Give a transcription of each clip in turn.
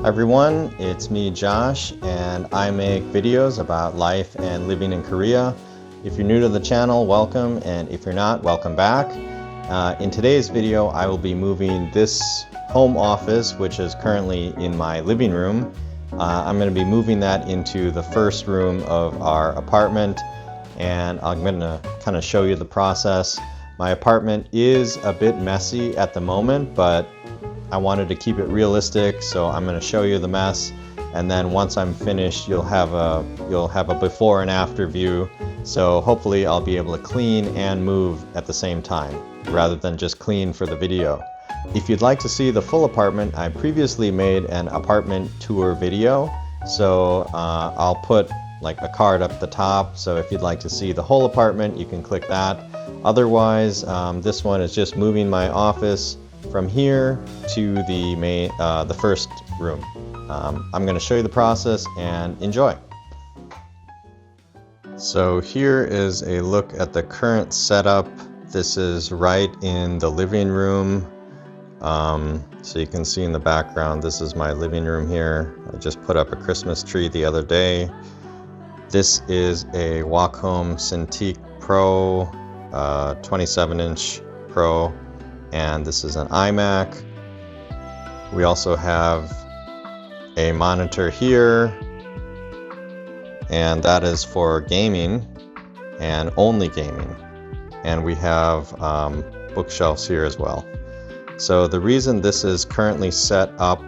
Everyone, it's me Josh, and I make videos about life and living in Korea. If you're new to the channel, welcome, and if you're not, welcome back. In today's video, I will be moving this home office, which is currently in my living room. I'm going to be moving that into the first room of our apartment, and I'm going to kind of show you the process. My apartment is a bit messy at the moment, but I wanted to keep it realistic, so I'm going to show you the mess, and then once I'm finished, you'll have a before and after view. So hopefully I'll be able to clean and move at the same time, rather than just clean for the video. If you'd like to see the full apartment, I previously made an apartment tour video, so I'll put like a card up the top, so if you'd like to see the whole apartment, you can click that. Otherwise, this one is just moving my office from here to the first room. I'm going to show you the process and enjoy. So here is a look at the current setup. This is right in the living room. So you can see in the background, this is my living room here. I just put up a Christmas tree the other day. This is a Wacom Cintiq Pro, 27-inch Pro. And this is an iMac. We also have a monitor here, and that is for gaming and only gaming. And we have bookshelves here as well. So the reason this is currently set up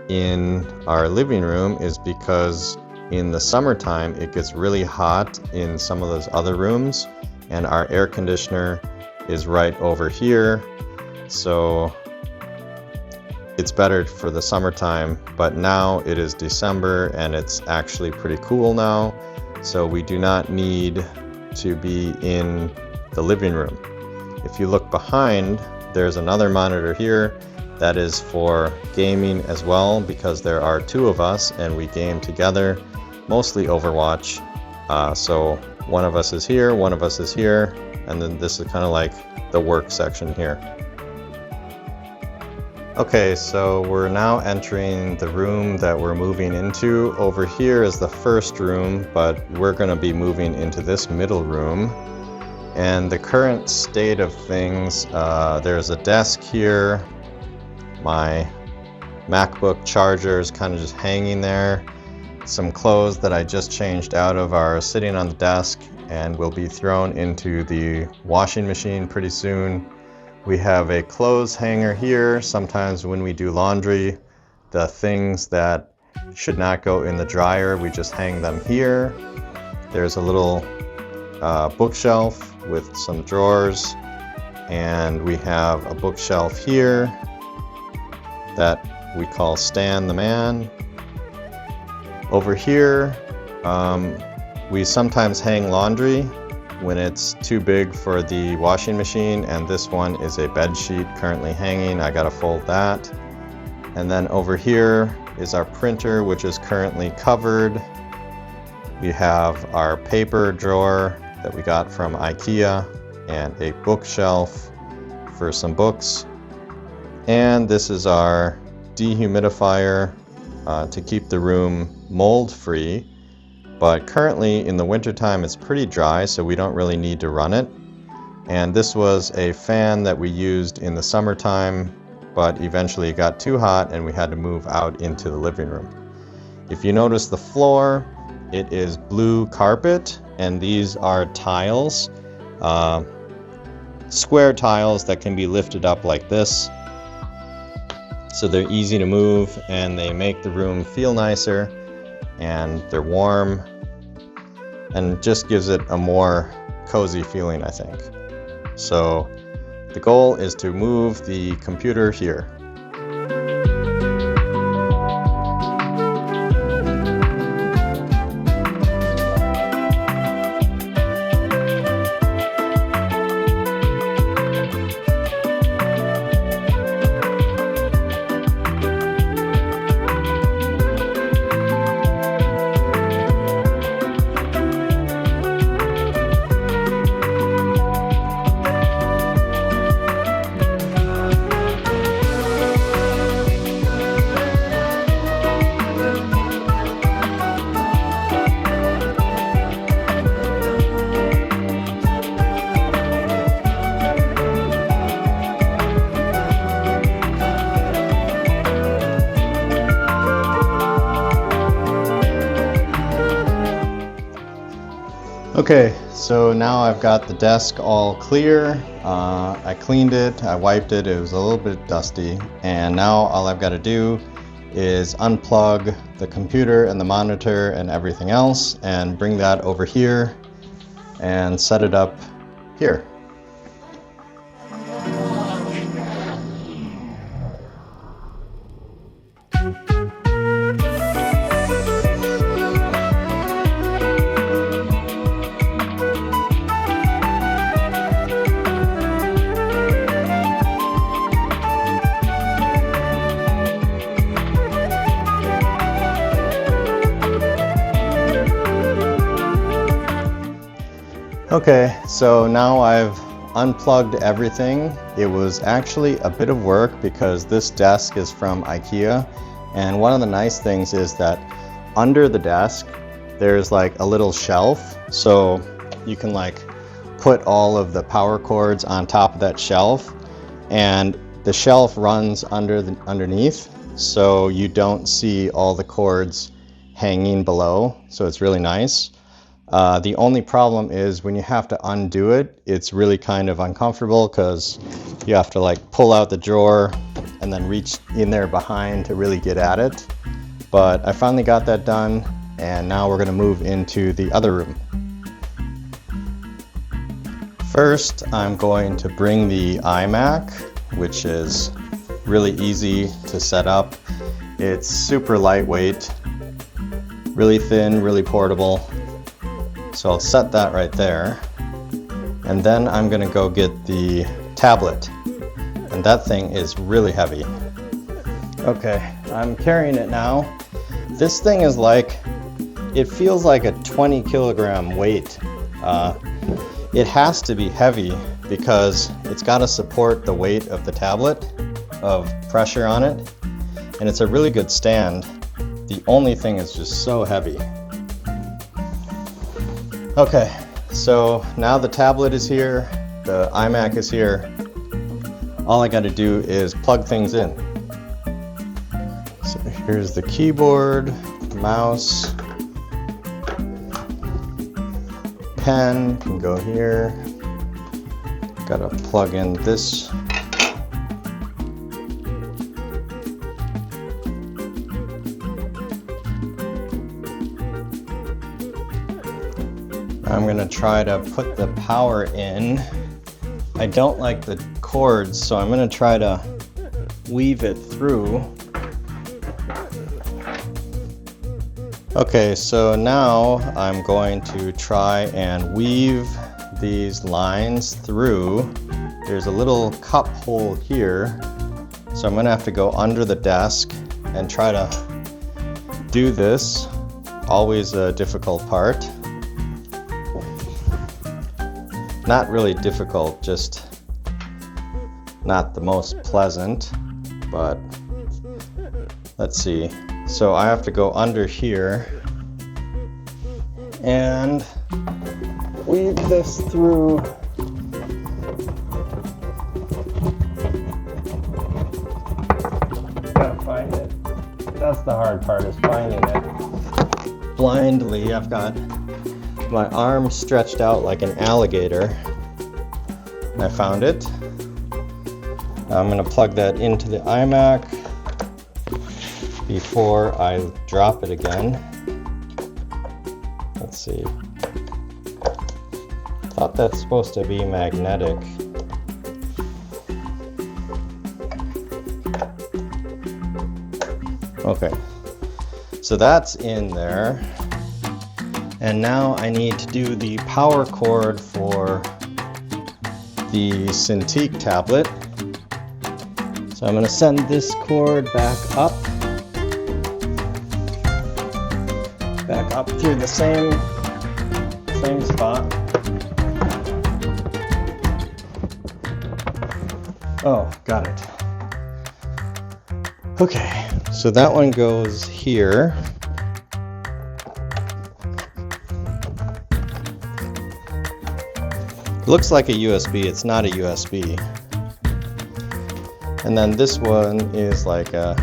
in our living room is because in the summertime it gets really hot in some of those other rooms, and our air conditioner is right over here. So it's better for the summertime, but now it is December and it's actually pretty cool now, so we do not need to be in the living room. If you look behind, there's another monitor here that is for gaming as well, because there are two of us and we game together, mostly Overwatch. So one of us is here, one of us is here, and then this is kind of like the work section here. Okay, so we're now entering the room that we're moving into. Over here is the first room, but we're going to be moving into this middle room. And the current state of things, there's a desk here. My MacBook charger is kind of just hanging there. Some clothes that I just changed out of are sitting on the desk and will be thrown into the washing machine pretty soon. We have a clothes hanger here. Sometimes when we do laundry, the things that should not go in the dryer, we just hang them here. There's a little bookshelf with some drawers, and we have a bookshelf here that we call Stan the Man. Over here, we sometimes hang laundry when it's too big for the washing machine, and this one is a bed sheet currently hanging. I gotta fold that. And then over here is our printer, which is currently covered. We have our paper drawer that we got from IKEA, and a bookshelf for some books. And this is our dehumidifier to keep the room mold free. But currently in the wintertime it's pretty dry, so we don't really need to run it. And this was a fan that we used in the summertime, but eventually it got too hot and we had to move out into the living room. If you notice the floor, it is blue carpet, and these are tiles, square tiles that can be lifted up like this. So they're easy to move and they make the room feel nicer, and they're warm and just gives it a more cozy feeling, I think. So the goal is to move the computer here. Okay, so now I've got the desk all clear. I cleaned it, I wiped it, it was a little bit dusty, and now all I've got to do is unplug the computer and the monitor and everything else and bring that over here and set it up here. Okay, so now I've unplugged everything. It was actually a bit of work because this desk is from IKEA, and one of the nice things is that under the desk there's like a little shelf, so you can like put all of the power cords on top of that shelf, and the shelf runs underneath, so you don't see all the cords hanging below, so it's really nice. The only problem is when you have to undo it, it's really kind of uncomfortable because you have to like pull out the drawer and then reach in there behind to really get at it. But I finally got that done, and now we're going to move into the other room. First, I'm going to bring the iMac, which is really easy to set up. It's super lightweight, really thin, really portable. So I'll set that right there, and then I'm gonna go get the tablet, and that thing is really heavy. Okay, I'm carrying it now. This thing is like, it feels like a 20 kilogram weight. It has to be heavy because it's got to support the weight of the tablet, of pressure on it, and it's a really good stand. The only thing is just so heavy. Okay, so now the tablet is here, the iMac is here. All I got to do is plug things in. So here's the keyboard, mouse, pen can go here. Got to plug in this. I'm gonna try to put the power in. I don't like the cords, so I'm gonna try to weave it through. Okay, so now I'm going to try and weave these lines through. There's a little cup hole here, so I'm gonna have to go under the desk and try to do this. Always a difficult part. Not really difficult, just not the most pleasant, but let's see. So I have to go under here and weave this through. Gotta find it. That's the hard part, is finding it. Blindly, I've got my arm stretched out like an alligator. I found it. I'm going to plug that into the iMac before I drop it again. Let's see. Thought that's supposed to be magnetic. Okay, so that's in there. And now I need to do the power cord for the Cintiq tablet. So I'm going to send this cord back up through the same spot. Oh, got it. Okay, so that one goes here. Looks like a USB, it's not a USB. And then this one is like a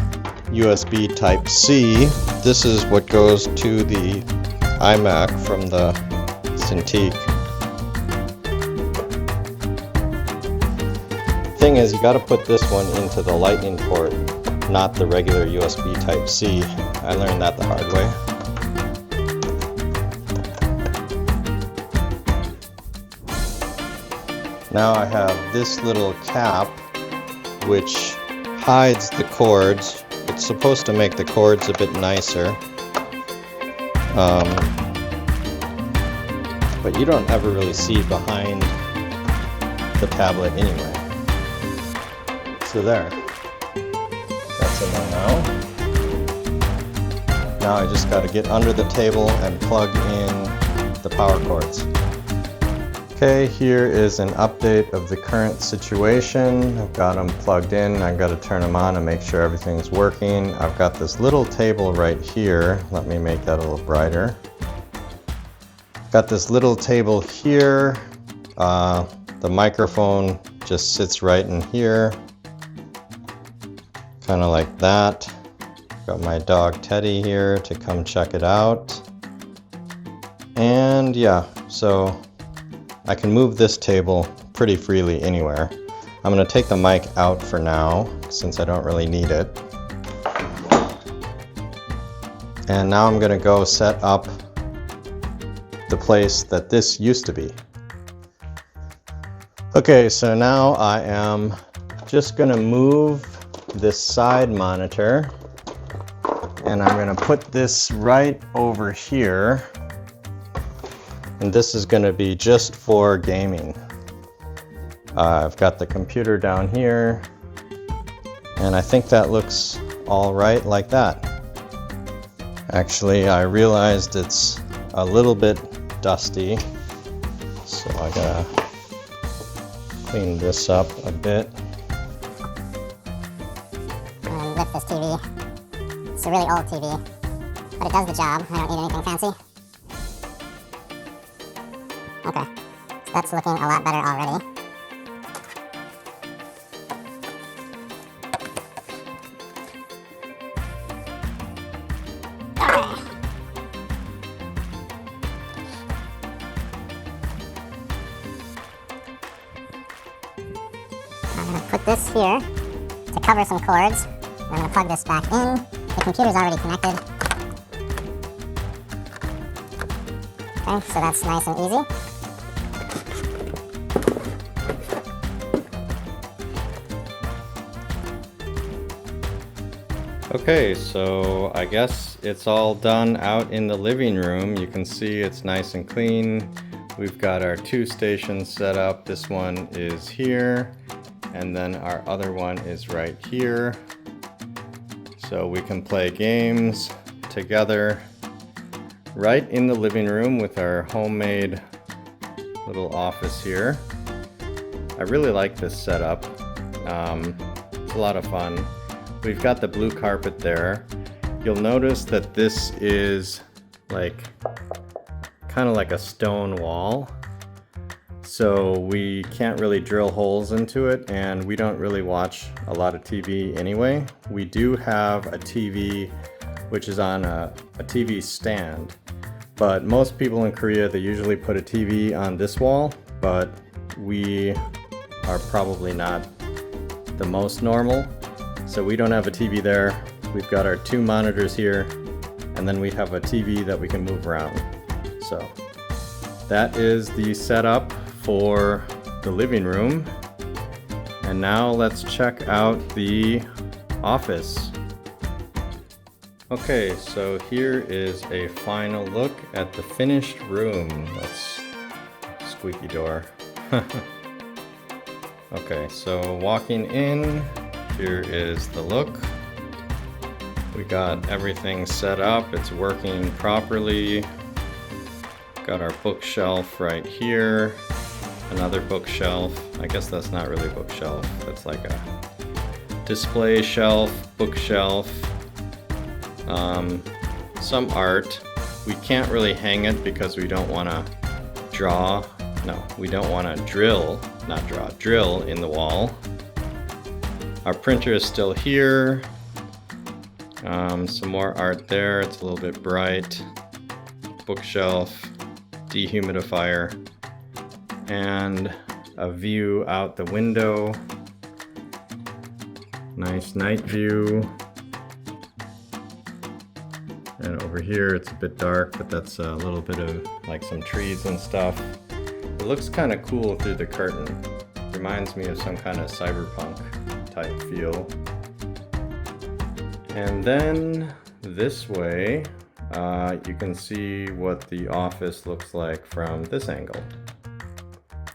USB Type-C. This is what goes to the iMac from the Nice and teak. Thing is, you got to put this one into the lightning port, not the regular USB type C. I learned that the hard way. Now I have this little cap which hides the cords. It's supposed to make the cords a bit nicer. But you don't ever really see behind the tablet anyway. So there. That's in there now. Now I just got to get under the table and plug in the power cords. Okay, here is an update of the current situation. I've got them plugged in. I've got to turn them on and make sure everything's working. I've got this little table right here. Let me make that a little brighter. Got this little table here. The microphone just sits right in here. Kind of like that. Got my dog Teddy here to come check it out. And yeah, so I can move this table pretty freely anywhere. I'm going to take the mic out for now since I don't really need it. And now I'm going to go set up the place that this used to be. Okay, so now I am just going to move this side monitor and I'm going to put this right over here. And this is going to be just for gaming. I've got the computer down here, and I think that looks all right like that. Actually, I realized it's a little bit dusty, so I gotta clean this up a bit. Lift this TV. It's a really old TV, but it does the job. I don't need anything fancy. Okay, so that's looking a lot better already. Okay. I'm going to put this here to cover some cords. I'm going to plug this back in. The computer's already connected. Okay, so that's nice and easy. Okay, so I guess it's all done out in the living room. You can see it's nice and clean. We've got our two stations set up. This one is here, and then our other one is right here. So we can play games together right in the living room with our homemade little office here. I really like this setup. It's a lot of fun. We've got the blue carpet there. You'll notice that this is like kind of like a stone wall. So we can't really drill holes into it, and we don't really watch a lot of TV anyway. We do have a TV which is on a TV stand. But most people in Korea, they usually put a TV on this wall, but we are probably not the most normal. So we don't have a TV there. We've got our two monitors here, and then we have a TV that we can move around. So that is the setup for the living room. And now let's check out the office. Okay, so here is a final look at the finished room. That's squeaky door. Okay, so walking in, here is the look. We got everything set up, it's working properly. Got our bookshelf right here, another bookshelf. I guess that's not really a bookshelf, that's like a display shelf, bookshelf. Some art. We can't really hang it because we don't want to drill in the wall. Our printer is still here. Some more art there, it's a little bit bright. Bookshelf. dehumidifier, and a view out the window. Nice night view. And over here it's a bit dark, but that's a little bit of like some trees and stuff. It looks kind of cool through the curtain. Reminds me of some kind of cyberpunk type feel. And then this way, you can see what the office looks like from this angle.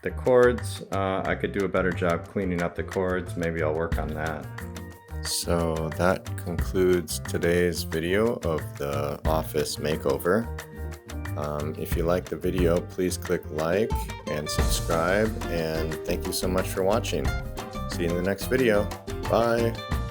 The cords, I could do a better job cleaning up the cords. Maybe I'll work on that. So that concludes today's video of the Office Makeover. If you like the video, please click like and subscribe, and thank you so much for watching. See you in the next video. Bye!